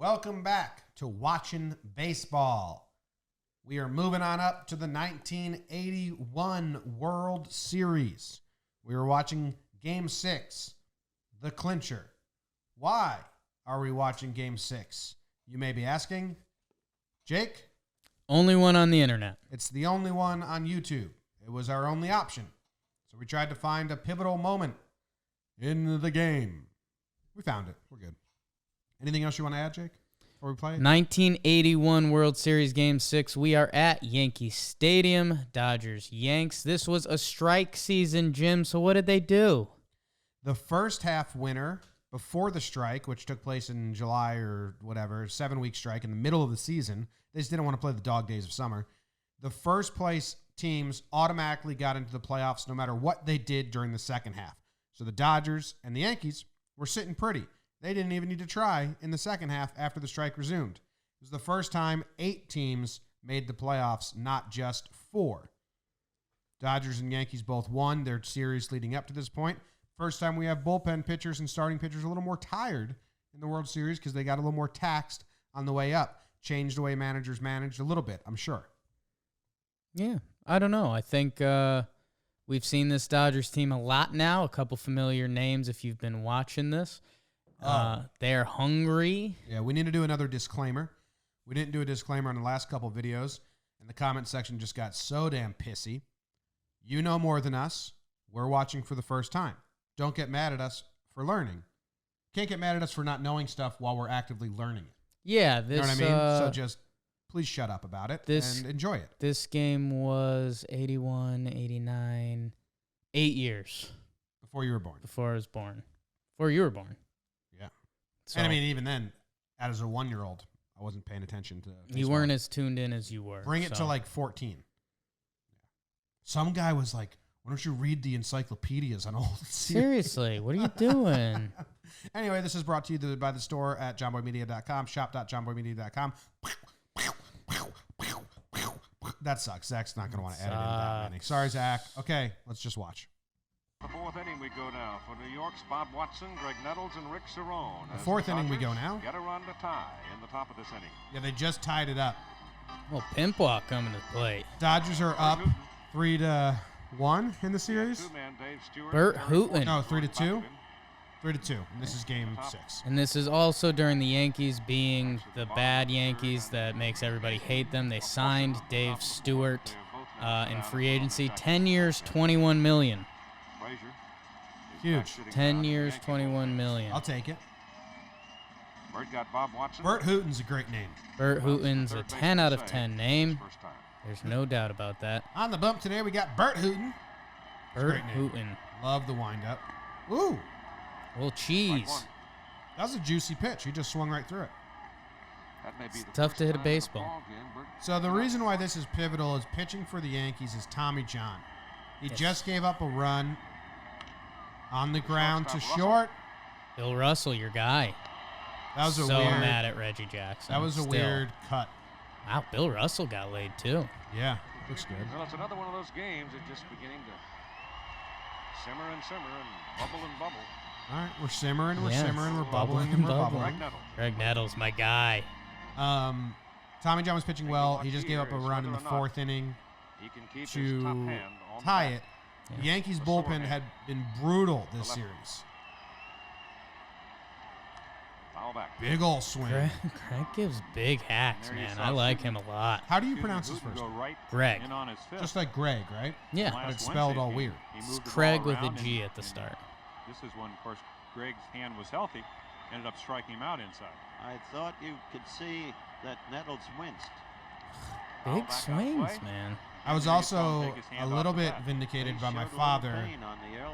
Welcome back to Watchin' Baseball. We are moving on up to the 1981 World Series. We are watching Game 6, the clincher. Why are we watching Game 6? You may be asking. Jake? Only one on the internet. It's the only one on YouTube. It was our only option. So we tried to find a pivotal moment in the game. We found it. We're good. Anything else you want to add, Jake, before we play? 1981 World Series Game 6. We are at Yankee Stadium. Dodgers-Yanks. This was a strike season, Jim, so what did they do? The first half winner before the strike, which took place in July or whatever, 7-week strike in the middle of the season. They just didn't want to play the dog days of summer. The first place teams automatically got into the playoffs no matter what they did during the second half. So the Dodgers and the Yankees were sitting pretty. They didn't even need to try in the second half after the strike resumed. It was the first time 8 teams made the playoffs, not just 4. Dodgers and Yankees both won their series leading up to this point. First time we have bullpen pitchers and starting pitchers a little more tired in the World Series because they got a little more taxed on the way up. Changed the way managers managed a little bit, I'm sure. Yeah, I don't know. I think we've seen this Dodgers team a lot now. A couple familiar names if you've been watching this. They're hungry. Yeah, we need to do another disclaimer. We didn't do a disclaimer on the last couple videos, and the comment section just got so damn pissy. You know more than us. We're watching for the first time. Don't get mad at us for learning. Can't get mad at us for not knowing stuff while we're actively learning it. Yeah, this. You know what I mean? So just please shut up about it and enjoy it. This game was 81, 89, 8 years. Before you were born. Before I was born. Before you were born. Yeah. So, and I mean, even then, as a 1-year-old, I wasn't paying attention to baseball. You weren't as tuned in as you were. Bring it to like 14. Some guy was like, why don't you read the encyclopedias on old series? Seriously, what are you doing? Anyway, this is brought to you by the store at jomboymedia.com, shop.jomboymedia.com. That sucks. Zach's not going to want to edit in that many. Sorry, Zach. Okay, let's just watch. The 4th inning we go now for New York's Bob Watson, Greg Nettles, and Rick Cerrone. The 4th inning we go now? Get a run to tie in the top of this inning. Yeah, they just tied it up. Well, pimp walk coming to play. Dodgers are up 3-1 in the series. Bert Hooten. No, 3-2. 3-2. And this is game 6. And this is also during the Yankees being the bad Yankees that makes everybody hate them. They signed Dave Stewart in free agency. 10 years, $21 million. Huge. 10 years, $21 million. I'll take it. Bert got Bob Watson. Bert Hooten's a great name. Bert Hooten's a 10 out of 10 name. There's no doubt about that. On the bump today, we got Bert Hooten. Bert Hooten. Love the windup. Ooh. A little cheese. That was a juicy pitch. He just swung right through it. It's tough to hit a baseball. So the reason why this is pivotal is pitching for the Yankees is Tommy John. He just gave up a run on the ground to short. Bill Russell, your guy. That was so mad at Reggie Jackson. That was a weird cut. Wow, Bill Russell got laid too. Yeah, looks good. Well, it's another one of those games that's just beginning to simmer and bubble. All right, we're simmering, we're bubbling, and we're bubbling. Greg Nettles, my guy. Tommy John was pitching well. He just gave up a run in the 4th inning to tie it. Yeah. The Yankees bullpen had been brutal this series. Big ol' swing. Greg gives big hacks, man. I like him a lot. How do you pronounce his first name? Greg. Just like Greg, right? Yeah. But it's spelled all weird. It's Craig with a G at the start. This is when, of course, Greg's hand was healthy. Ended up striking him out inside. I thought you could see that Nettles winced. Big swings, man. I was also a little bit vindicated by my father,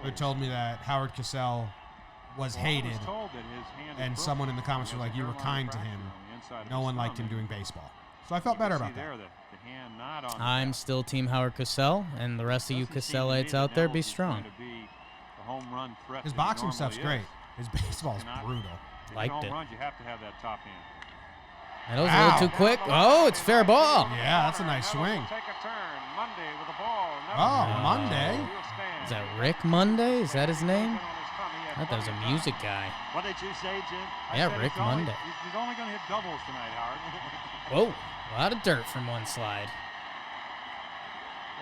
who told me that Howard Cosell was hated, and someone in the comments were like, you were kind to him. No one liked him doing baseball. So I felt better about that. I'm still Team Howard Cosell, and the rest of you Cosellites out there, be strong. His boxing stuff's great. His baseball's brutal. Liked it. You have to have that top hand. That was a little too quick. Oh, it's fair ball. Yeah, that's a nice swing. Oh, Monday. Is that Rick Monday? Is that his name? I thought that was a music guy. What did you say, Jim? Yeah, Rick Monday. He's only going to hit doubles tonight, Howard. Whoa, a lot of dirt from one slide.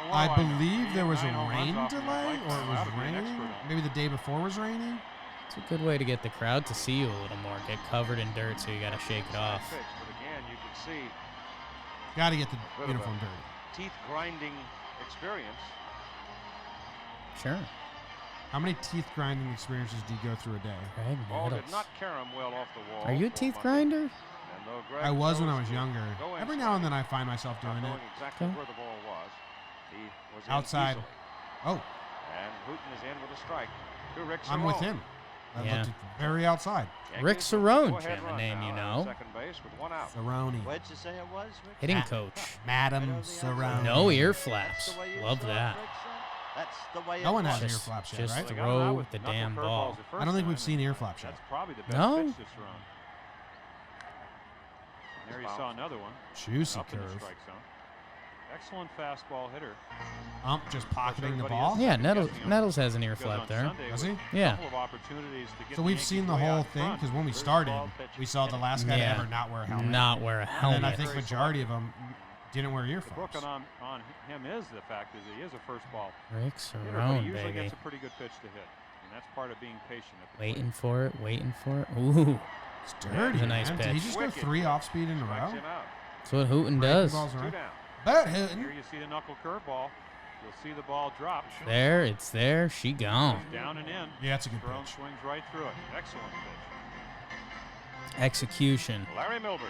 Well, I what do know? believe there was a 9 home runs rain off of delay, Mike or it Brown. was That would be an raining. expert on it. Maybe the day before was raining. It's a good way to get the crowd to see you a little more. Get covered in dirt, so you got to shake it off. Pitch, but again, you can see Got to get the Bit of uniform a- dirty. teeth grinding experience. Sure. How many teeth grinding experiences do you go through a day? Greg Ball did Nettles. not carry him well off the wall. Are you a for teeth Monday. grinder? And though Greg I was when I chose was to younger. go Every inside, now and then I find myself not doing it. knowing exactly Okay. where the ball was. He was in Outside. easily. Oh, And Hooten is in with a strike. To Rick I'm with Cerrone. him. That Yeah. looked very outside. Yankees Rick with Cerrone, go-ahead Jim, a run name now you at know. Second base with one out. Cerrone. What'd you say it was, Rick? Hitting Ah. coach. Madam Cerrone. No ear That's flaps. the way you Love saw it, that. Rick, son? That's the way No it one was. has ear Just- flaps yet, just right? They got him out throw with the knuckle damn curveballs ball. the first I don't think time, we've seen and ear flaps yet. That's probably the best No? pitch this run. And there you saw another one. Juicy Up in the curve. strike zone. Excellent fastball hitter. Just pocketing the Everybody ball. is- Yeah, Nettles- Nettles has an ear Because flap on there. Sunday Does with he? Yeah. a couple of opportunities to get So the we've seen Yankees the way whole out thing front. because when we First started, ball, pitch we saw the last guy Yeah. to ever not wear a helmet. Not wear a And helmet. then I think majority of them didn't wear ear The book flaps. on him is the fact is he is a first ball Rick hitter, but he Cerrone, usually baby. gets a pretty good pitch to hit. And that's part of being patient at the Waiting for it, waiting for it. Ooh, It's dirty, a nice man. Did he pitch. just go Wicked 3 off speed in a Strikes row? him out. that's what Hooten Breaking does. balls Two around. down. Bet Here Hooten. you see the knuckle curveball. You'll see the ball drop. There, it's there. She gone. Down and in. Yeah, that's a good Cerrone pitch. swings right through it. Excellent pitch. Execution. Larry Milburn.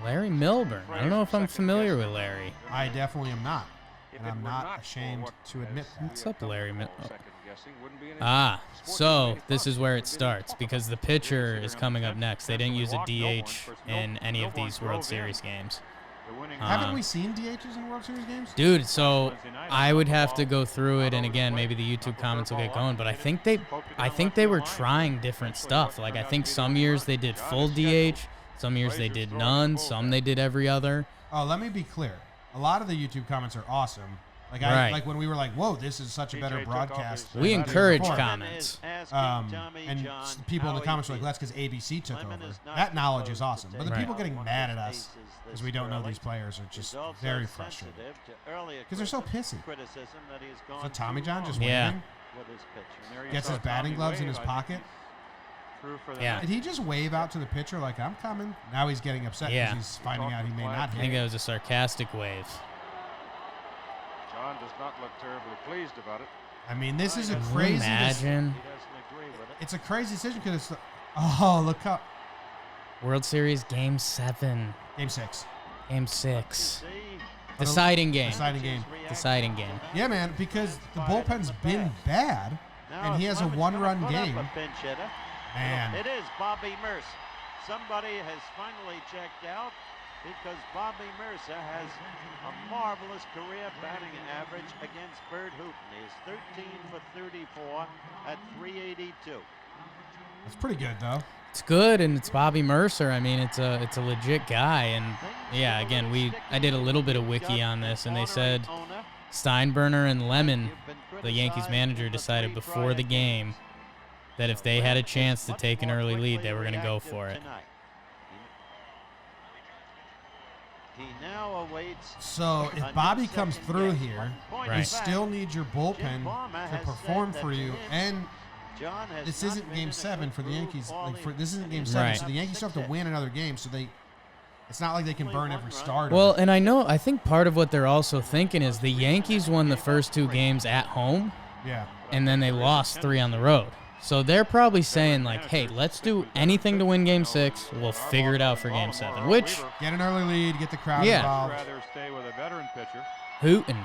Larry Milburn. I don't know if I'm familiar with Larry. I definitely am not. If And it I'm were not for ashamed what to admit has that. What's up, Larry Mil- oh. second-guessing, wouldn't be any Ah, sports so movie this fun. is where it Wouldn't be any starts talk because the about it. pitcher is coming up next. They didn't use a Walked no one. DH First, in any of Milburn these World drove in. Series games. The winning Haven't Um, we seen DHs in World Series games? Dude, so Wednesday night, I would knuckle have to ball go through it, out and over the again, plate. maybe the YouTube Knuckle comments will get curveball going. But I up, think hit they, it, poked it I down think left they field were line. trying different Eventually, stuff. what Like I turned out think to be some the years home they run. did John full is scheduled. DH, some years they Frazier's did throwing none, the some bullpen. they did every other. Oh, let me be clear. A lot of the YouTube comments are awesome. Like Right. like when we were like, "Whoa, this is such a better TJ took off broadcast." his- We than the encourage before. comments. And people in the comments were like, "That's because ABC took over." That knowledge is awesome, but the Right. people getting mad at us because we don't know these players are just very frustrated because they're so pissy. So Tommy John just Yeah. waving, And there you gets saw his batting Tommy gloves in wave. his I think pocket. he's through for the Yeah. night. Did he just wave out to the pitcher like, "I'm coming"? Now he's getting upset because Yeah. he's finding out he may not I think hit. that was a sarcastic wave. John does not look terribly pleased about it. I mean, this is a Can you crazy. imagine He doesn't agree with it. It's a crazy decision because it's. Oh, look up. World Series Game 7, Game 6. Game 6, See, deciding game, Deciding game. deciding game. Yeah, man, because the bullpen's been bad, now and he if has a Clement's one-run gonna put up game. a pinch hitter, Man, it is Bobby Mercer. Somebody has finally checked out because Bobby Mercer has a marvelous career batting average against Bert Hooten. He is 13 for 34 at 382. that's pretty good though. It's good, and it's Bobby Mercer. I mean, it's a legit guy, and yeah, again, I did a little bit of wiki on this, and they said Steinbrenner and Lemon, the Yankees manager, decided before the game that if they had a chance to take an early lead, they were going to go for it. He now awaits. So if Bobby comes through here, you Right. still need your bullpen to perform for you, and John has this not isn't been Game in a 7 for the groove Yankees. all This isn't Game in. 7, Right. so the Yankees still have to win another game. So it's not like they can burn every starter. Well, and I think part of what they're also thinking is the Yankees won the first 2 games at home, yeah, and then they lost 3 on the road. So they're probably saying, like, hey, let's do anything to win Game 6. We'll figure it out for Game 7, which, get an early lead, get the crowd Yeah. I'd involved. rather stay with a veteran pitcher. Hooten.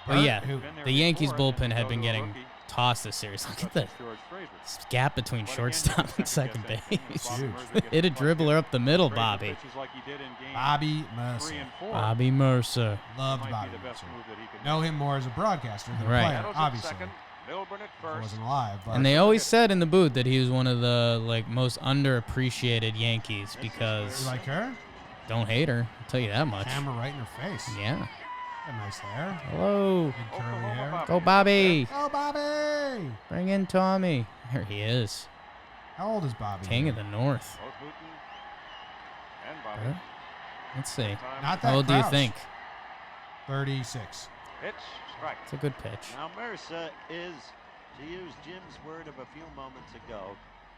But Bert yeah, Hooten. Been there the Yankees before, and bullpen then had go been to a getting rookie, tossed this series. Look at the such as George Frazier. gap between But again, shortstop he's a and second second-guessing, base. Bobby Huge. Mercer gets Hit a the dribbler up the middle, Frazier Bobby. pitches like he did in game Bobby 3 Mercer. and 4. Bobby Mercer. Loved Might Bobby be the best Mercer. move that he could Know him more as a broadcaster than a Right. player, Nettles at obviously. second, Milburn at He first. wasn't alive, but And they always said in the booth that he was one of the most underappreciated Yankees you because like her? don't hate her. I'll tell you that much. Camera right in her face. Yeah. Got nice hair. Hello. Big curly hair. Go Bobby. Oh, Bobby! Bring in Tommy. There he is. How old is Bobby? King of the North. Both Hooten and Bobby. Let's see. Not that How old do you Crouch. think? 36. Pitch, strike. It's a good pitch. Now Mercer is, to use Jim's word of a few moments ago,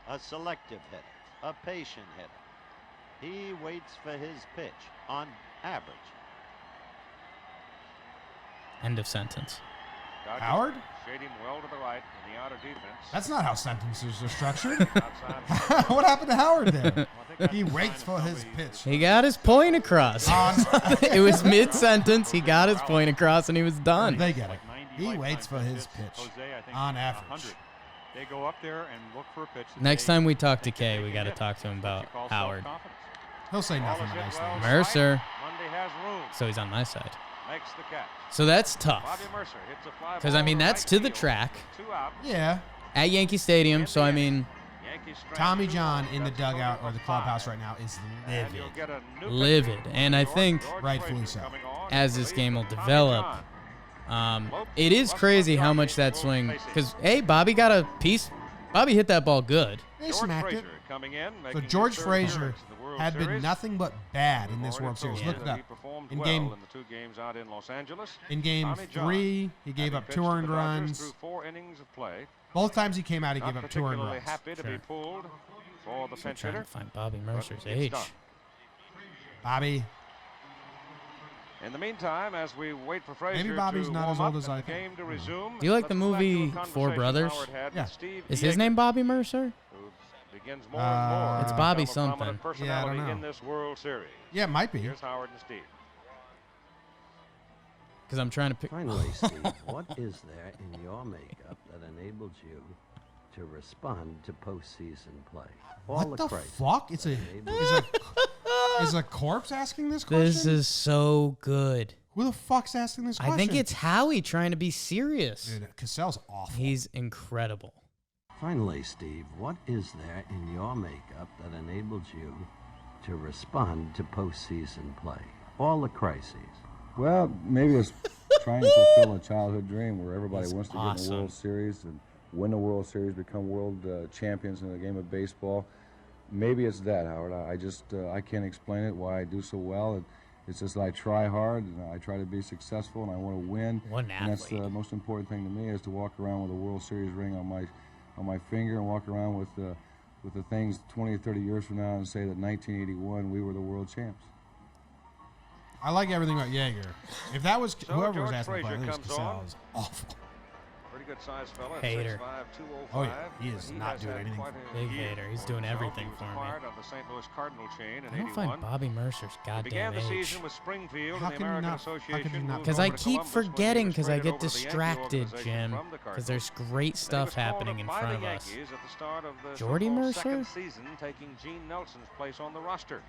a selective hitter, a patient hitter. He waits for his pitch on average. End of sentence. Dodgers Howard? shade him well to the right in the outer defense. That's not how sentences are structured. Outside. What happened to Howard there? Well, I think that's He a waits sign for of his somebody pitch. He got his point across. It was mid-sentence. He got his point across, and he was done. They get it. Like 90 He lifetime waits for his pitches. pitch. Jose, I think, On is average. 100. They go up there and look for a pitch. that Next they time we talk to think that Kay, they we can got to hit. talk to him That's what about you call Howard. self-confidence. He'll say Ball nothing is but hit nice well. things. Mercer. Monday has room. So he's on my side. Makes the catch. So that's Bobby tough. Mercer hits a fly 'Cause, ball I mean, to that's right to the field. track. 2 out. Yeah. At Yankee Stadium, so I mean, Yankees strand Tommy 2. John in the That's a total dugout or of the 5. clubhouse right now is And livid. you'll get a new livid. pitcher. And I George think Rightfully Frazier so. coming on. as this Please, game will Tommy develop, John. it is crazy how much that swing. Because, hey, Bobby got a piece. Bobby hit that ball good. They George smacked Frazier it. coming in, So making his George third Frazier appearance in the World had been Series. nothing but bad in We've this already World told Series. you Look it that up. He performed In well game- in the 2 games out in Los Angeles. In game Tommy John, 3, he gave having up pitched 2 to earned the Dodgers runs. through 4 innings of play. Both times he came out, he Not gave up 2 earned particularly runs. happy to be Sure. pulled for the I'm pinch trying hitter. to find Bobby Mercer's it's age. done. Bobby, In the meantime, as we wait for Frazier Maybe Bobby's to not warm as old up as and I the think. game to resume, Do you like let's the go back to a movie Four conversation Brothers? Howard had with Yeah. Steve Is his Yeager, name Bobby Mercer? who begins more and more It's to Bobby become a something. prominent Yeah, I personality don't know. in this World Series. yeah, it might be. Here's Howard and Steve. Because I'm trying to pick. Finally, Steve, what is there in your makeup that enables you to respond to postseason play? What the crisis fuck? It's that a enables is a corpse asking this question? This is so good. Who the fuck's asking this question? I think it's Howie trying to be serious. Dude, Cassell's awful. He's incredible. Finally, Steve, what is there in your makeup that enables you to respond to postseason play? All the crises. Well, maybe it's trying to fulfill a childhood dream where everybody That's wants to get in awesome. the World Series and win the World Series, become world champions in the game of baseball. Maybe it's that, Howard. I just I can't explain it why I do so well. It's just that I try hard and I try to be successful and I want to win. What an And that's athlete. the most important thing to me is to walk around with a World Series ring on my finger and walk around with the things 20 or 30 years from now and say that 1981 we were the world champs. I like everything about Yeager. If that was So whoever was George asking the Frazier question, I think comes Cassell on. is awful. Pretty good sized fella. at Hater. 6'5", 205. Oh, yeah. He is But not has doing had anything quite for a Big year hater. He's for doing himself. everything He was for me. acquired of the St. Louis Cardinal chain in I don't 81. find Bobby Mercer's He goddamn began the age. season with Springfield How and the can you American not- how could you Association. not- moved Because I over to keep Columbus when he forgetting was because I traded get over to the Yankee distracted, organization Jim. from the Because Cardinals. there's great Then he stuff was called happening up in by front the of us. Yankees at the start of the Jordy so-called Mercer? second season, taking Gene Nelson's place on the roster.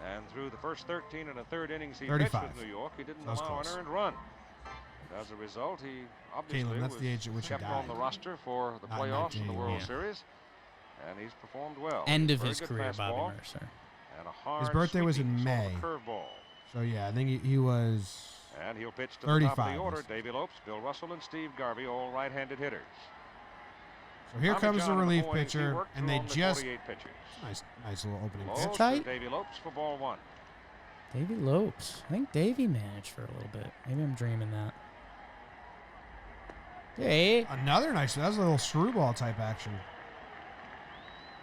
And through the first 13 and a third innings he pitched 35. with New York, he didn't That was allow close. an earned run. As a result, he obviously that's was the age at which he kept on died. the roster for the Not playoffs and the 19, World yeah. Series, and he's performed well. End of Very his good career, fastball Bobby Mercer. and a hard birthday was in sweeping May. sort of curveball. So yeah, I think he was. And he'll pitch to the top of 35 the order. this- Davey Lopes, Bill Russell, and Steve Garvey, all right-handed hitters. So here Tommy comes John the in relief mornings, he pitcher, worked and through they on the just 48 pitches. nice little opening Low pitch. to tight. Davey Lopes for ball 1. Davey Lopes. I think Davey managed for a little bit. Maybe I'm dreaming that. Hey. Another nice. That was a little screwball type action.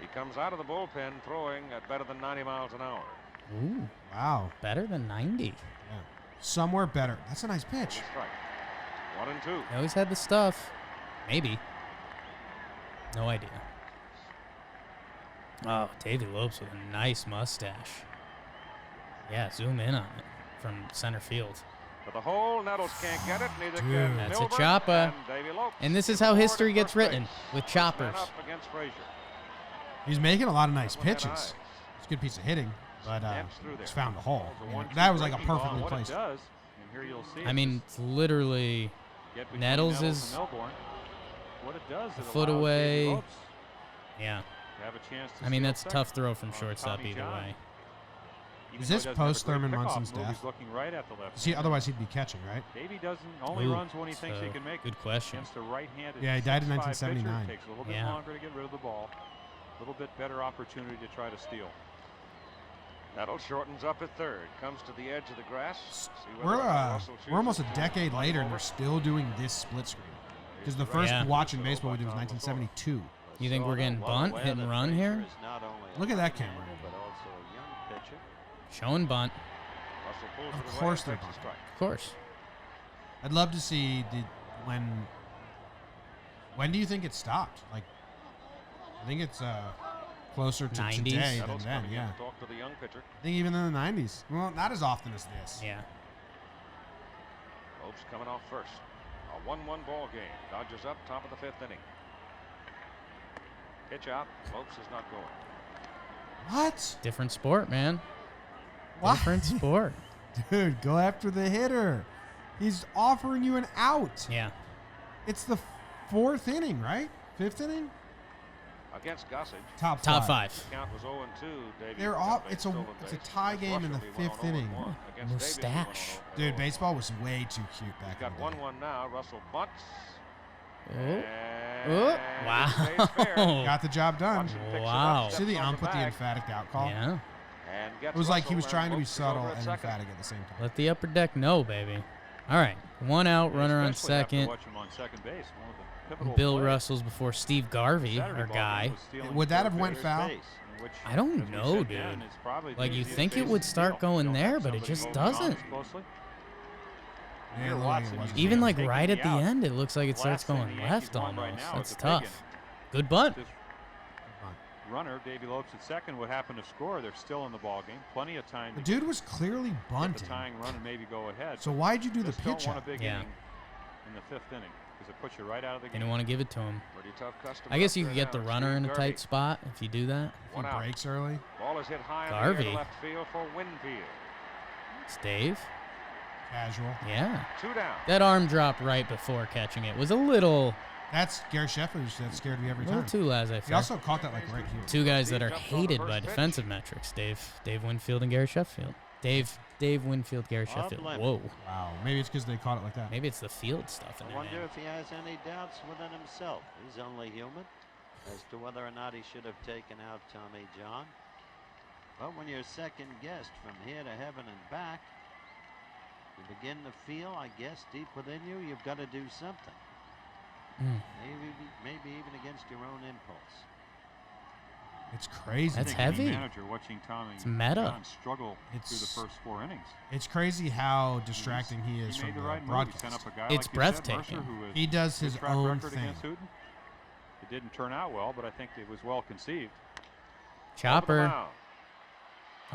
He comes out of the bullpen throwing at better than 90 miles an hour. Ooh, Wow. better than 90. Yeah. Somewhere better. That's a nice And pitch. a strike. 1 and 2. He always had the stuff. Maybe. No idea. Oh, Davey Lopes with a nice mustache. Yeah, zoom in on it from center field. But the hole, Nettles can't get it. Neither Dude. can That's a Milburn, chopper. and Davey Lopes And this is is how aboard history at gets first written, base. with Man choppers. up against Frazier. He's making a lot of nice That one had pitches. eyes. It's a good piece of hitting, but Dance through there. he's found a hole. It's a You know, 1-2 that was like a breaking ball. perfectly What it placed. does, and here you'll see I it, mean, it's literally get between Nettles and is Milbourne. What it does, a it foot allows Davey away. Lopes Yeah. to have a chance to I mean, steal that's a second tough throw from on shortstop Tommy either John. way. Is this post Thurman Munson's death? He's looking right at the left. See, otherwise he'd be catching, right? Davey only runs when he thinks he can make it. Good question. Against a right-handed Yeah, he died in 6'5" 1979. pitcher, takes a little bit longer to get rid of the ball. A little bit better opportunity to try to steal. Nettle shortens up at third. Comes to the edge of the grass. We're almost a decade later, and they're still doing this split screen. Because the first Watchin baseball we did was 1972. You think we're getting bunt, hit and run here? Look at that camera. Showing bunt. Of course they're bunt. Of course. I'd love to see when do you think it stopped? Like, I think it's closer to 90s? today than then, yeah. Talk to the young pitcher. I think even in the 90s. Well, not as often as this. Yeah. Lopes coming off first. A 1-1 ball game. Dodgers up, top of the 5th inning. Pitch out. Lopes is not going. What? Different sport, man. What? Different sport. Dude, go after the hitter. He's offering you an out. Yeah. It's the 4th inning, right? 5th inning? Against Gossage. Top Top five. five. Count was 0-2. Davey They're off. It's a tie game in the 5th inning. Mustache. Dude, baseball was way too cute back Got in the day. 1-1 now. Russell bunts. Oh, wow. Got the job done. Wow. See the ump with the emphatic out call? Yeah. It was like he was trying to be subtle and emphatic at the same time. Let the upper deck know, baby. All right. 1 out, runner on second. Bill Russell's before Steve Garvey, our guy. Would that have went foul? I don't know, dude. Like, you think it would start going there, but it just doesn't. Even like right at the end, it looks like it starts going left almost. That's tough. Good bunt. Runner, Davey Lopes at second, would happen to score. They're still in the ball game. Plenty of time. The dude was clearly get bunting. the tying run and maybe go ahead. So why'd you do the Just don't pitch want out? a big Yeah. inning in the 5th inning because it puts you right out of the game. Didn't want to give it to him. Pretty tough customer I guess up you there could get the now. runner in a Steve tight Garvey. spot if you do that. He 1 out. breaks early. Ball is hit high in the Garvey. air to left field for Winfield. It's Dave. Casual. Yeah. 2 down. That arm drop right before catching it was a little That's Gary Sheffield that scared me every time. too He laissez-faire. also caught that like right here. Two guys that are hated by defensive metrics, Dave Winfield and Gary Sheffield. Dave Winfield, Gary Sheffield. Whoa. Wow. Maybe it's because they caught it like that. Maybe it's the field stuff in I there, wonder man. if he has any doubts within himself. He's only human as to whether or not he should have taken out Tommy John. But when you're second guessed from here to heaven and back, you begin to feel, I guess, deep within you, you've got to do something. Maybe even against your own impulse. It's crazy. That's heavy. Manager watching Tommy It's meta. John struggle through the It's- first 4 innings. It's crazy how distracting he is He from made the the right move. He broadcast. sent up a guy It's like you said, breathtaking. Mercer, who has He does good his track own record thing. against Hooten. It didn't turn out well, but I think it was well conceived. Chopper. Oh,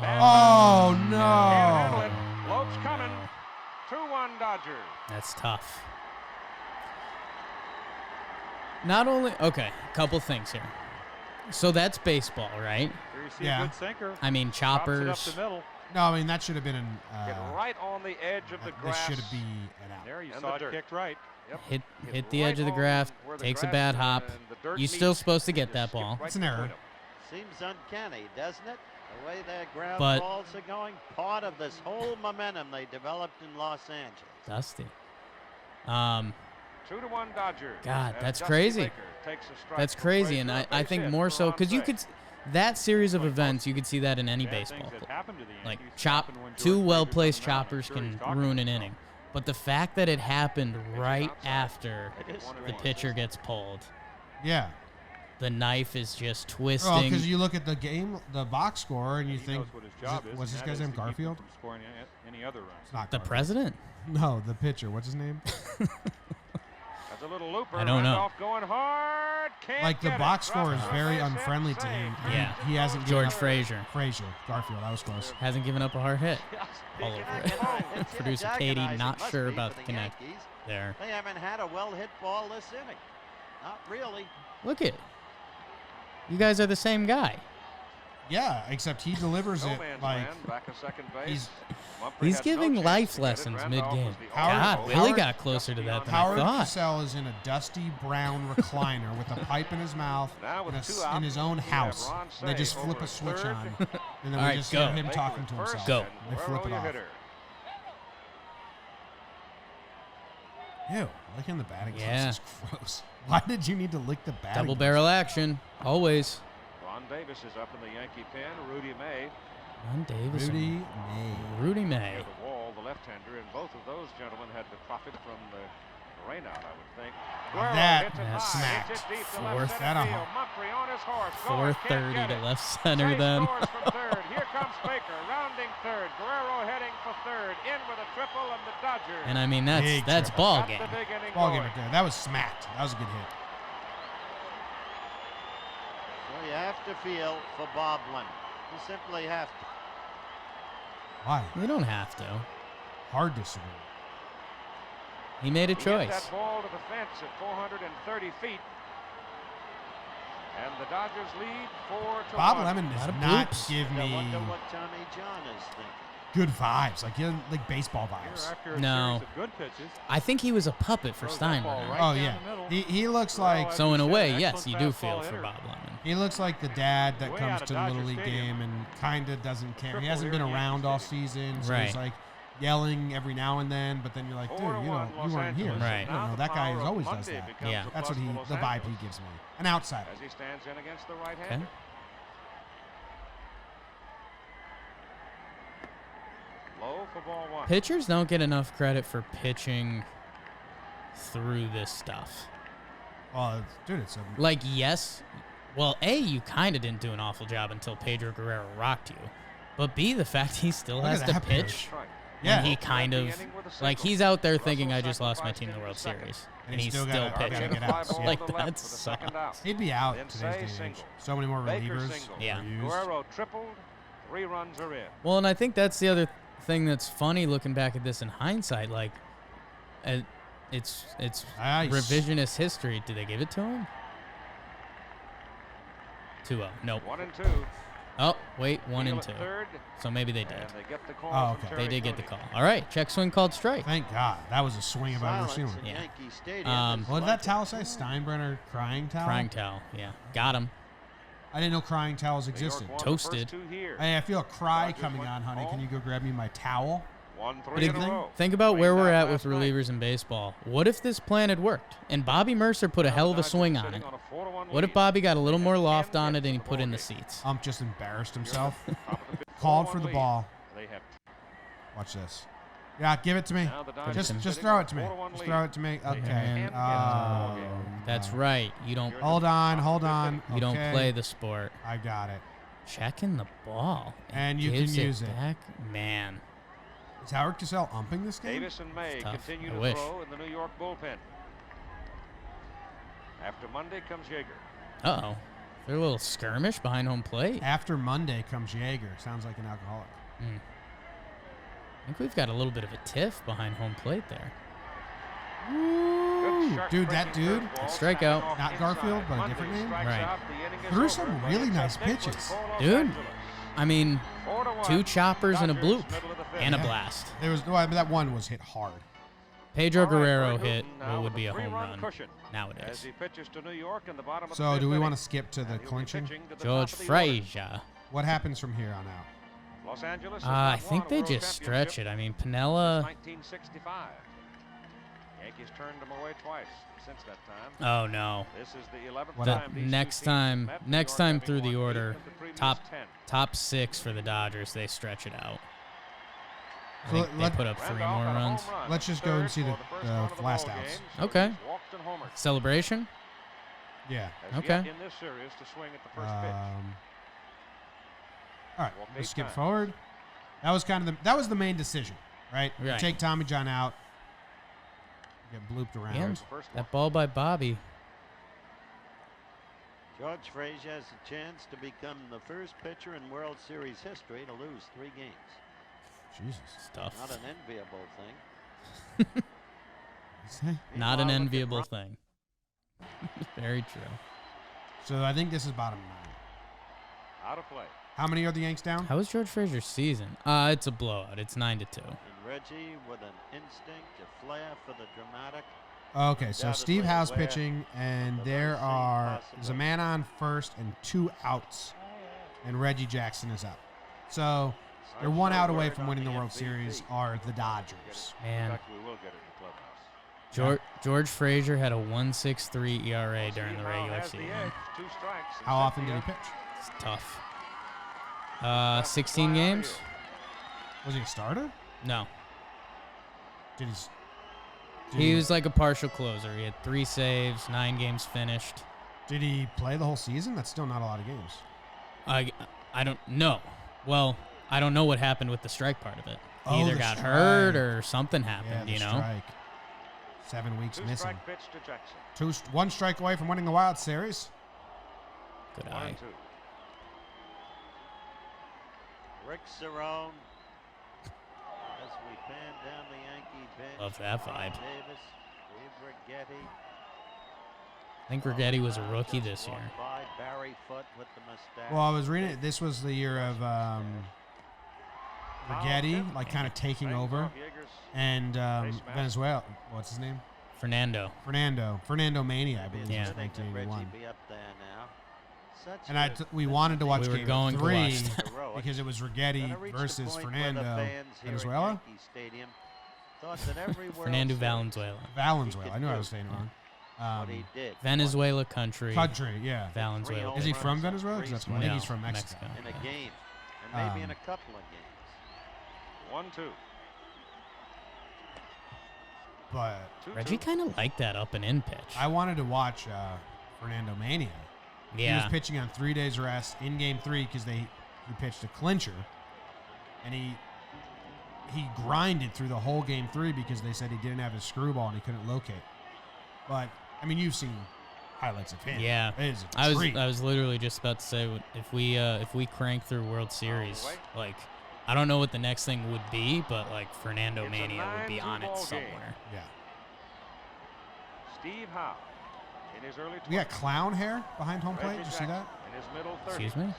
Can't handle it. no. Lopes coming. 2-1 Dodgers. That's tough. Not only, okay, couple things here. So that's baseball, right? Here you see Yeah. a good sinker. I mean, Chops it up choppers. the middle. No, I mean, that should have been an. Get right on the edge of the This grass. should be an out. There you And saw the it dirt. kicked right. Yep. Hit the edge of the graph, where the takes a grass bad hop. and the dirt You're still meet. supposed to get Just that skip ball. right It's an error. between 'em. Seems uncanny, doesn't it? The way their ground But- balls are going, part of this whole momentum they developed in Los Angeles. Dusty. 2-1 Dodgers. God, As that's Dusty crazy. Baker takes a strike That's from crazy, and Frazier, I base think hit more for so because you Ronce. could that series of events you could see that in any Bad baseball. things that happened to the Like Yankees chop happened when two George well-placed Frazier comes out. I'm choppers sure he's can talking ruin an about inning, but the fact that it happened right outside. after It is the strange. pitcher gets pulled, Yeah. the knife is just Oh, twisting. because you look at the game, the box score, and you He think, knows what his job is, was this and that guy's is name to keep him Garfield? from scoring any other runs. It's not The Garfield. president? No, the pitcher. What's his name? That's a little looper. I don't know. Randolph going hard. Can't Like the get box it. score is Drops very the base hit, unfriendly to save. him. Yeah. He hasn't given George up- Frazier Frazier. Garfield. That was close. hasn't given up a hard hit. All Speaking over of it. ball, it's Producer agonizing, Katie, not must sure be about for the connect Yankees. there. They haven't had a well-hit ball this inning. Not really. Look at it. You guys are the same guy. Yeah, except he delivers No it man's like man, back at second base. he's- Mumphrey He's had no giving chance life to get it. lessons Randolph mid-game. was the Howard- only God, Willie Howard- got closer to that than I Howard thought. Cosell is in a dusty brown recliner with a pipe in his mouth Now with in, 2 out, in his own we have house. Ron And they just Say flip over a switch third. on. And then All we right, just go. hear him talking to himself. Go. They flip it off. Ew, licking the batting gloves is gross. Why did you need to lick the batting Double gloves? barrel action, always. Ron Davis is up in the Yankee pen. Rudy May. Ron Davis. Rudy May. Near the wall, the left-hander, and both of those gentlemen had to profit from the rainout, I would think. That Hits it high, smacked. hits it deep to Fourth left center that field. Mumphrey on his horse. 430 to left center Chase then. scores from third. Here comes Baker, rounding third. Guerrero heading for third. In with a triple, and the Dodgers. And I mean, that's triple. ball got game. the big inning Ball game going. right there. That was smacked. That was a good hit. So you have to feel for Bob Lemon. You simply have to. Why? You don't have to. Hard disagree. He made a He hit choice. that ball to the fence at 430 feet. And the Dodgers lead 4-1. Bob Lemon Lot does of not bloops. give I me wonder what Tommy John is thinking. good vibes. Like, he doesn't like baseball vibes. After a No. series of good pitches, I think he was a puppet for throws that ball Steinbrenner. right Oh, down yeah. the middle. He looks like So in a way, Excellent yes, you do fastball feel for hitter. Bob Lemon. he looks like the dad that Way comes out of to the Little Dodger League Stadium. game and kind of doesn't care. He Triple hasn't been here at around Yankee all Stadium. season, so Right. he's like yelling every now and then. But then you're like, dude, you 4-1 know, you weren't here. Right. You don't know, that guy always does that. Yeah. That's what the vibe he gives me. An outsider. As he stands in against the right-hander. Okay. Low for ball one. Pitchers don't get enough credit for pitching through this stuff. Oh, dude, it's a Like, yes, well, A, you kind of didn't do an awful job until Pedro Guerrero rocked you. But B, the fact he still Look has at to that pitch. pitch. Strike. yeah. And he kind Led of, the inning with a like, single. he's out there thinking, Russell I just lost my sacrificed team to the into World second. Series. And And he's he's still still gotta pitching. get out. Fly ball Like, to left that's for the second out. He'd be out Then today's Say day and age. single. So many more Baker relievers. single. Yeah. are used. Guerrero tripled. 3 runs are in. Well, and I think that's the other thing that's funny looking back at this in hindsight. Like, it's Nice. revisionist history. Did they give it to him? 2-0. Nope. 1-2. Oh, wait, 1 Steele and at 2. third, So maybe they did. and they get the call Oh, from okay. Terry They did get the Cooney. call. All right, check swing called strike. Thank God. That was a swing if I've ever seen Silence one. in Yeah. Yankee Stadium is What did like that towel say? Steinbrenner crying towel? Crying towel. Yeah, got him. I didn't know crying towels New York existed. won the Toasted. first 2 here. Hey, I feel a cry Dodgers coming went on, honey. Can home. you go grab me my towel? 1-3 But in a row. think about where Rained we're out at with last night. relievers in baseball. What if this plan had worked and Bobby Mercer put a Now hell the of a Dodgers swing on sitting it? a 4-1 What if lead. Bobby got a little They more had loft 10 on it hits and he in the put in the ballgame. seats? Just embarrassed You're himself. at the top of the fifth, Called for 4-1 the lead. ball. They have Watch this. Yeah, give it to me. now the Dodgers Just sitting throw on it to me. 4-1 Just lead. throw it to me. They have Okay. 10 hits in the ballgame. That's right. You don't Hold on, hold on. you don't Okay. play the sport. I got it. Checking the ball. And you can gives use it. back. Man. Is Howard Cosell umping this game? Davis and May It's tough. continue I to wish. throw in the New York bullpen. After Monday comes Yeager. Uh-oh. They're a little skirmish behind home plate. After Monday comes Jaeger. Sounds like an alcoholic. I think we've got a little bit of a tiff behind home plate there. Good sharp Dude, that breaking dude, curveball, strikeout. snapping off Not inside. Garfield, but a Monday different name? strikes Right. out, the inning is Threw over, some but really it's nice up next with pitches. Los Dude, Angeles. I mean, 4-1, 2 choppers and a Dodgers, bloop middle of the fifth. and a Yeah. blast. There was well, that one was hit hard. Pedro All right, Guerrero Bert hit Hooton now what would with be a home 3-run run cushion As nowadays. he pitches to New York in the bottom of the So fifth do we want inning. to skip to the And he'll be clinching? pitching to the George top of the order. Frazier. What happens from here on out? Los Angeles has I not think won a they World just stretch Championship it. I mean, since Pinella. 1965. Yankees turned them away twice since that time. Oh no. This is the 11th What time happened? these two Next teams time, have met, New next York time having through the won 8 order, of the previous top 10. top 6 for the Dodgers. They stretch it out. I So think they let- put up 3 Randolph more had a home runs. run, Let's just go and third see for the first one of the last ball outs. game, so Okay. he's walked and homered. Celebration. Yeah. Has Okay. yet in this series to swing at the first pitch. All right, Walked let's 8 skip times. forward. That was kind of the main decision, right? You Right. take Tommy John out. Get blooped around. And First one. that ball by Bobby. George Frazier has a chance to become the first pitcher in World Series history to lose 3 games. Jesus. Not Stuff. an enviable thing. Not an Meanwhile, look at enviable Ron- thing. Very true. So I think this is bottom 9. Out of play. How many are the Yanks down? How was George Frazier's season? It's a blowout. It's 9-2. And Reggie with an instinct, a flair for the dramatic. Okay, so Steve Undoubtedly Howe's aware pitching, and of there those same there's a possibilities. man on first and 2 outs, and Reggie Jackson is up. So they're one out away from winning the World Series are the Dodgers. Man, We will get it in the clubhouse. George Frazier had a 1.63 ERA during the regular season. How often did he pitch? It's tough. 16 games? Was he a starter? No. Did He was like a partial closer. He had 3 saves, 9 games finished. Did he play the whole season? That's still not a lot of games. I don't know. Well, I don't know what happened with the strike part of it. He Oh, either the got strike. hurt or something happened, Yeah, you the know? strike. 7 weeks missing. Two-strike pitch to Jackson. One strike away from winning the Wild Series. Good 1 eye. and 2. Rick Cerrone. As we pan down the Yankee bench. Love that vibe. Davis, Steve Righetti. I think Righetti was a rookie this year. By Barry Foote with the mustache. Well, I was reading it. This was the year of Righetti, like kind of taking over, and Venezuela. What's his name? Fernando. Fernando Mania, I believe. Yeah. Was 1981. Be up there now. Such And a- we wanted to watch We were Game going to 3 watch because it was Then I Righetti reached the versus point where the Fernando fans here at Venezuela. Yankee Stadium thought that every World Fernando Series, Valenzuela. Valenzuela. I knew I was saying it wrong. what he did Venezuela country. Country, yeah. Valenzuela. Is he from Venezuela? 'Cause that's cool. I think No, he's from Mexico. in a Yeah. game, and maybe in a couple of games. 1-2. But 2-2. Reggie kind of liked that up and in pitch. I wanted to watch Fernando Mania. He was Yeah. pitching on 3 days rest in Game 3 because he pitched a clincher, and he grinded through the whole Game 3 because they said he didn't have his screwball and he couldn't locate. But I mean, you've seen highlights of him. Yeah. It is a I treat. was literally just about to say if we crank through World Series, like I don't know what the next thing would be, but like Fernando It's a Mania would be 9-2 on it ball game. somewhere. Yeah. Steve Howe in his early 20s. We got clown hair behind home plate. Reggie Did you see that? Jackson in his middle 30s. Excuse me?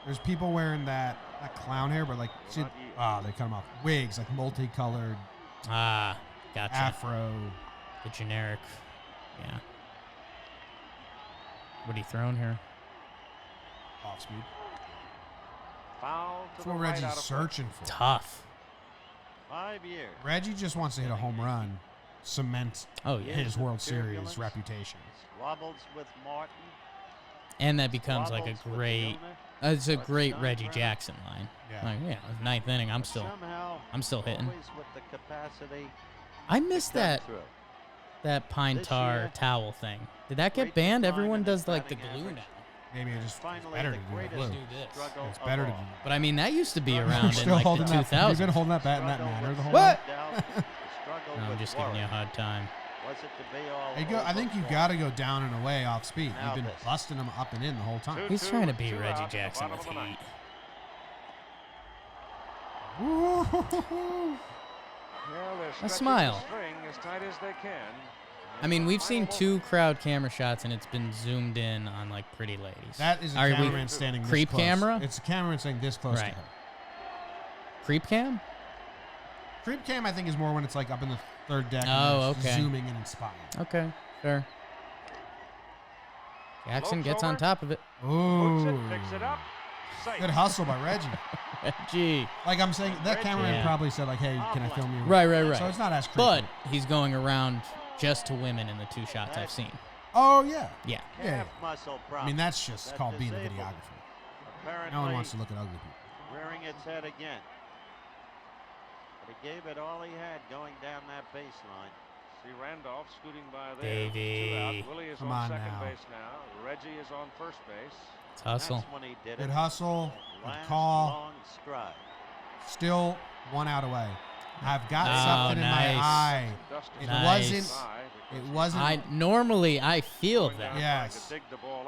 There's people wearing that not clown hair, but like see, not you. they cut them off. Wigs, like multicolored Ah, gotcha. afro. The generic. Yeah. What are you throwing here? Off speed. Foul to That's the what right Reggie's out of searching for. Tough. 5 years. Reggie just wants to hit a home run, cement Oh yeah. his World Series reputation. Squabbles with Martin. And that becomes like a squabbles with great. Milner, It's a but great Reggie Steinbrenner- Jackson line. Yeah. Like, yeah, ninth inning. I'm still Somehow, hitting. always with the capacity I missed to come that through. pine This tar year, towel thing. Did that get great banned? decline Everyone in does his like the batting glue average. now. Maybe it's just Finally, better the to do the greatest blue. Do this. struggle It's of better to all. do. But I mean, that used to be You're around in still like the holding that. You've 2000s. been holding that bat in that Struggle manner with the whole What? time. doubt, the struggle No, I'm with just giving you a worry. hard time. Was it to be all I think you over got to go down and away off speed. Now You've been this. busting them up and in the whole time. 2-2 He's trying to with be 2 Reggie out at the Jackson bottom with of the heat. Well, they're A stretching smile. the string as tight as they can. I mean, we've seen 2 crowd camera shots, and it's been zoomed in on like pretty ladies. That is a Are we- cameraman standing this creep close. camera? It's a cameraman standing this close Right. to him. Creep cam? Creep cam, I think, is more when it's like up in the third deck. Oh, and they're okay. Zooming in and spotting. Okay, fair. Jackson gets on over. top of it. Hooks Ooh. it, picks it up. Safe. Good hustle by Reggie. Reggie. Like I'm saying, that cameraman Yeah. probably said like, "Hey, can I film you?" Right, right, right. So it's not as creepy. But he's going around just to women in the 2 shots I've seen. Oh yeah. Yeah. Yeah. Calf muscle I problem. mean, that's just That called being a disabled. videographer. Apparently, No one wants to look at ugly people. rearing its head again. But he gave it all he had going down that baseline. See Randolph scooting by there. Davey. 2 out. Willie is Come on on second now. base now. Reggie is on first base. It's hustle. That's when he did Good it. hustle. Good Last call. long stride. Still 1 out away. I've got Oh, something in my nice. eye. Dustin It Nice. wasn't. It wasn't. I feel that. Yes.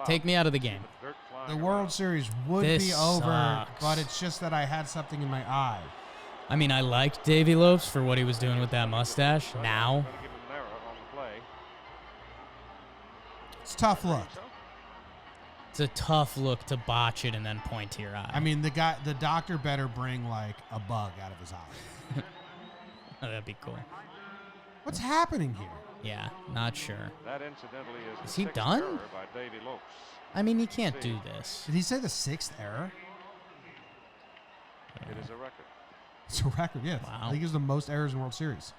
Take me out of the game. The World Series would This be over, sucks. but it's just that I had something in my eye. I mean, I liked Davey Lopes for what he was doing with that mustache. Now, It's a tough look. it's a tough look to botch it and then point to your eye. I mean, the doctor better bring like a bug out of his eye. That'd be cool. What's happening here? Yeah, not sure. That incidentally is Is the he 6th done? error by Davey Lopes. I mean, you can't do this. Did he say the 6th error? It is a record. It's a record, yeah. Wow. I think it's the most errors in World Series.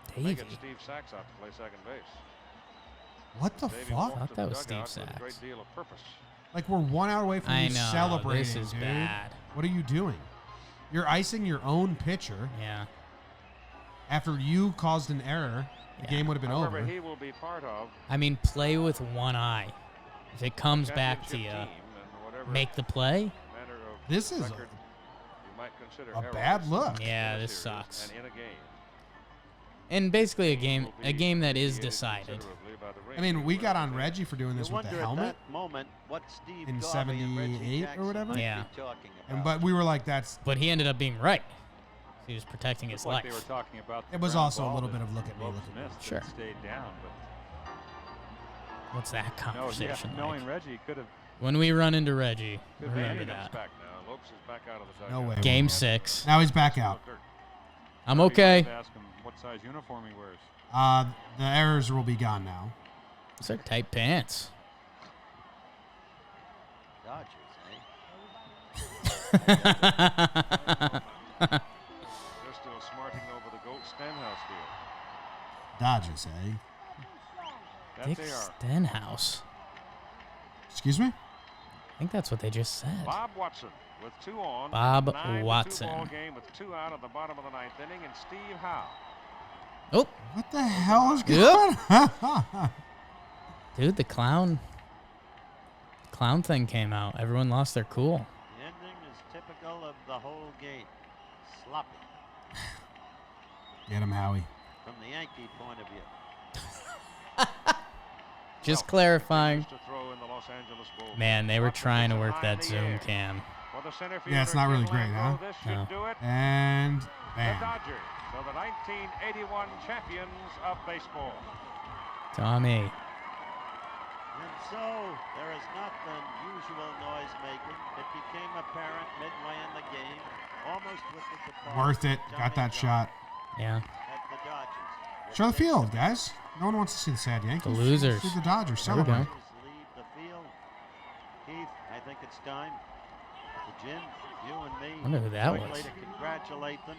Davey. Making Steve Sachs out to play second base. What the Davey fuck? walked thought to that the was Steve dugout with a great Sachs. deal of purpose. Like, we're 1 hour away from I you know, celebrating, this is dude. bad. What are you doing? You're icing your own pitcher. Yeah. After you caused an error, the game would have been However, over. he will be part of I mean, play with one eye. If it comes back to championship you, team and whatever make the play. manner of This is record you might consider a errors bad look. Yeah, in a this series sucks. And in a game. And basically Will a be game that is mediated decided. considerably by the I mean, rating we of got the on game. Reggie for doing this You with the wonder helmet. at that moment what Steve In Garvey and Reggie 78 or Jackson whatever? might be Yeah. talking And, about. but we were like, that's. But he ended up being right. He was protecting his Like life. they were talking about the It was ground also a ball little that bit of look at me, Lopes look at me. missed Sure. and stayed down, but What's that conversation knowing like? Reggie could have. When we run into Reggie, Good remember man. He comes that. back now. Lopes is back out of the No dugout. way. Game 6. Now he's back out. I'm okay. Ask him what size uniform he wears. The errors will be gone now. Those are tight pants. Dodgers, They're still smarting over the Gold Stenhouse deal. Dodgers, eh? That Dick they are. Stenhouse. Excuse me? I think that's what they just said. Bob Watson with 2 on. Bob 9-2 Watson. ball game with 2 out at the bottom of the 9th inning, and Steve Howe. Oh, What the hell is going on? dude, the clown thing came out. Everyone lost their cool. The ending is typical of the whole game. Sloppy Get him, Howie. from the Yankee point of view. Just clarifying. To throw in the Los Angeles Bulls. Man, they were trying to work High in that the Zoom air. cam. For the center Yeah, it's fielder, not really Jim great, huh? Lambeau, This should No. do it. And The bam. Dodgers are the 1981 champions of baseball. Tommy. And so there is not the usual noise making. It became apparent midway in the game, almost with the departure Worth it. of Got that Johnny shot. Yeah. John at the Dodgers. Show the field, guys. No one wants to see the sad Yankees. The losers. See the Dodgers There we go. celebrate. Dodgers leave the field. Keith, I think it's time for Jim, you and me, Wonder who that quickly was. to congratulate them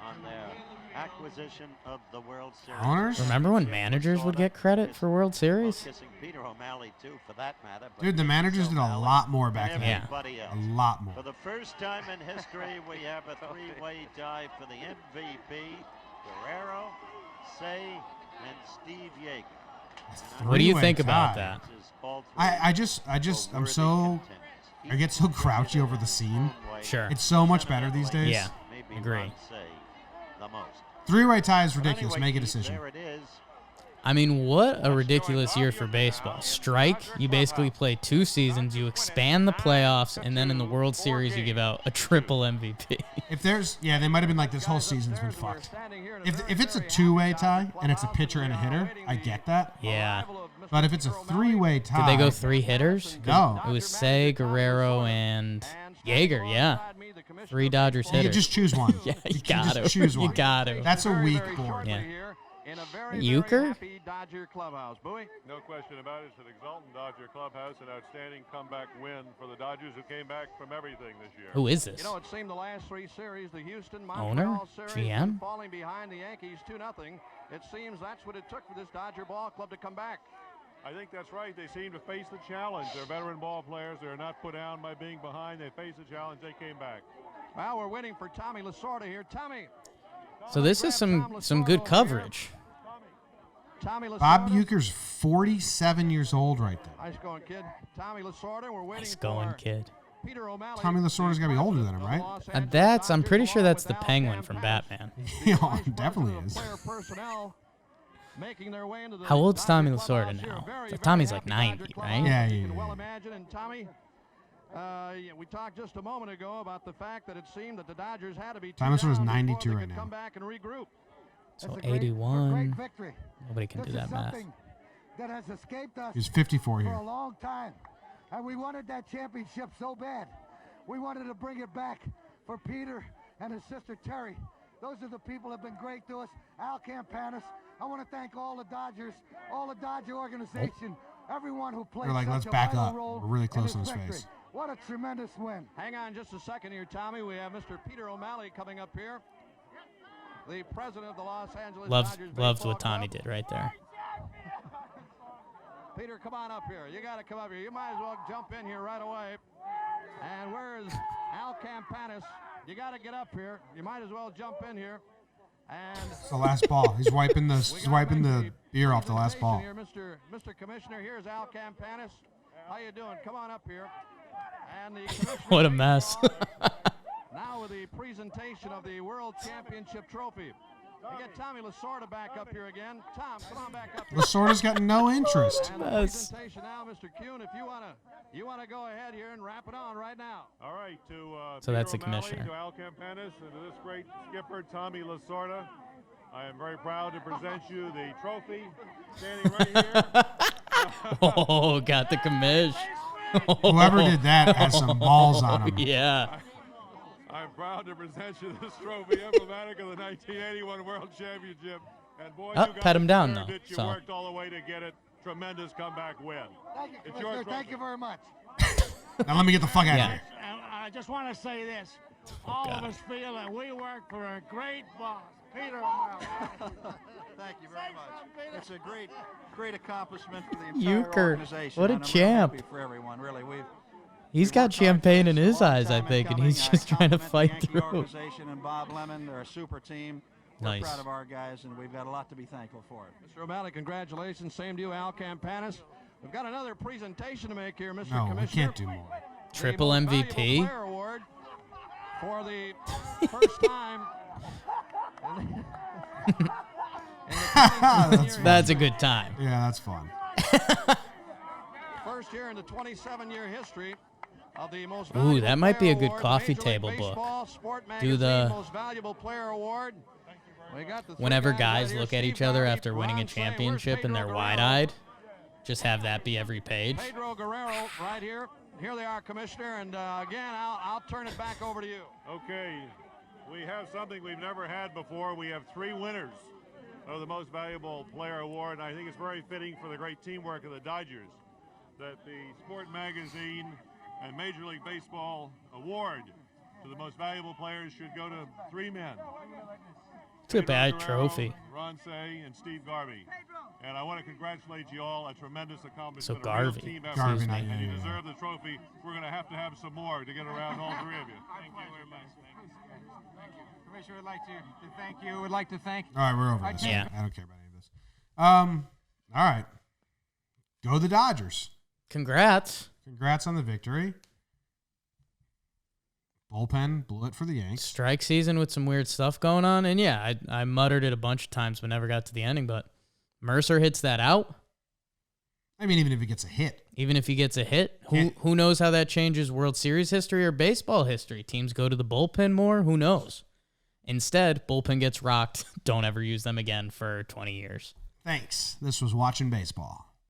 on their acquisition of the World Series. Owners? Remember when managers would get credit for World Series? Kissing Peter O'Malley too, for that matter. but Dude, the managers did a O'Malley lot more back and then. Yeah. everybody else. A lot more. For the first time in history, we have a 3-way tie for the MVP: Guerrero, Say, and Steve Yeager. What do you Three-way think about tie. that? I'm so, I get so grouchy over the scene. Sure. It's so much better these days. Yeah. Agree. The most. 3-way tie is ridiculous. Anyway, Make a Keith, decision. there it is. I mean, what a ridiculous year for baseball. Strike, you basically play 2 seasons, you expand the playoffs, and then in the World Series you give out a triple MVP. If there's, yeah, they might have been like, this whole season's been fucked. If it's a 2-way tie and it's a pitcher and a hitter, I get that. Yeah. But if it's a 3-way tie, Did they go 3 hitters? 'Cause No. It was Say, Guerrero, and Yeager, yeah. 3 Dodgers you can hitters. just choose one. Yeah, you can gotta. just choose You one. gotta. That's a weak board. Yeah. Euchre? Euchre? No question about it. It's an exultant Dodger clubhouse, an outstanding comeback win for the Dodgers, who came back from everything this year. Who is this? You know, it seemed the last 3 series, the Houston Owner? Montreal series, GM? was falling behind the Yankees 2-0. It seems that's what it took for this Dodger ball club to come back. I think that's right. They seem to face the challenge. They're veteran ball players. They're not put down by being behind. They face the challenge. They came back. Well, we're waiting for Tommy Lasorda here. Tommy. So this is some good coverage. Tommy Lasorda. Bob Euchre's 47 years old right there. Nice going, kid. Tommy Lasorda. We're waiting Nice going, for kid. Peter O'Malley. Tommy Lasorda's got to be older than him, right? I'm pretty sure that's the Penguin from Batman. Yeah, it definitely is. How old's Tommy Lasorda now? So Tommy's like 90, right? Yeah, You yeah, can well yeah. imagine, and Tommy, we talked just a moment ago about the fact that it seemed that the Dodgers had to be Tommy down Lasorda's before 92 they right could now. come back and regroup. So 81. Victory. Nobody can do This that is math. something that has escaped us He's 54 for here. a long time, and we wanted that championship so bad. We wanted to bring it back for Peter and his sister Terry. Those are the people that have been great to us. Al Campanis. I want to thank all the Dodgers, all the Dodger organization, everyone who played They're like, such let's a back vital up. role We're really in close this on his victory. face. What a tremendous win. Hang on just a second here, Tommy. We have Mr. Peter O'Malley coming up here, the president of the Los Angeles Dodgers Loves Baseball what Tommy Club. did right there. Peter, come on up here. You got to come up here. You might as well jump in here right away. And where is Al Campanis? You got to get up here. You might as well jump in here. And It's the last ball. He's wiping the beer off the last ball. Here, Mr. Commissioner, here's Al Campanis. How you doing? Come on up here. And the What a mess. now with the presentation of the World Championship Trophy. We get Tommy Lasorda back up here again. Tom, come on back up here. Lasorda's got no interest. And the presentation now, Mr. Kuhn, if you wanna go ahead here and wrap it on right now. All right, to So that's the Peter O'Malley, commissioner. to Al Campanis, and to this great skipper, Tommy Lasorda. I am very proud to present you the trophy, standing right here. Oh, got the commish. Whoever did that has some balls on him. Yeah. I'm proud to present you this trophy, emblematic of the 1981 World Championship. And boy, Oh, you guys pat him down, deserved though, it. You so. worked all the way to get it. Tremendous comeback win. Thank you, It's Commissioner. your Thank you very much. Now let me get the fuck out Yeah. of here. I just want to say this. All God. of us feel that we work for a great boss, Peter O'Malley. Thank you very much. It's a great accomplishment for the entire Euchre. organization. What a and I'm champ. Really happy for everyone, really. He's got champagne in his eyes, I think, and he's just trying to fight Yankee through. organization and Bob Lemon, they're a super team. We're Nice. proud of our guys, and we've got a lot to be thankful for. Mr. O'Malley, congratulations. Same to you, Al Campanis. We've got another presentation to make here, Mr. No, we Commissioner. can't do more. Triple The Most MVP. Valuable Player Award for the first time. That's a good time. Yeah, that's fun. First year in the 27-year history of the most Ooh, valuable that might be player a good award, coffee Major League table book. Baseball, Sport Do Magazine the- most valuable player award. We got the three Whenever guys guys right here, look at Steve each other Garvey, after winning a Ron Say, where's championship and Pedro they're Guerrero? wide-eyed, just have that be every page. Pedro Guerrero right here. Here they are, Commissioner. And again, I'll turn it back over to you. Okay, we have something we've never had before. We have 3 winners of the Most Valuable Player Award, and I think it's very fitting for the great teamwork of the Dodgers that the Sport Magazine and Major League Baseball award to the most valuable players should go to 3 men. It's a Pedro bad Guerrero, trophy. Ron Say, and Steve Garvey. And I want to congratulate you all. A tremendous accomplishment. So a real Garvey. team effort. Garvey, Excuse me. yeah, And you yeah, yeah. deserve the trophy. We're going to have some more to get around all 3 of you. Thank you very much. Commissioner, would like to thank you. Would like to thank. All right, we're over this. Yeah. I don't care about any of this. All right. Go the Dodgers. Congrats. Congrats on the victory. Bullpen blew it for the Yanks. Strike season with some weird stuff going on. And yeah, I muttered it a bunch of times but never got to the ending. But Mercer hits that out. I mean, even if he gets a hit. Even if he gets a hit, Can't- who knows how that changes World Series history or baseball history? Teams go to the bullpen more? Who knows? Instead, bullpen gets rocked. Don't ever use them again for 20 years. Thanks. This was Watching Baseball.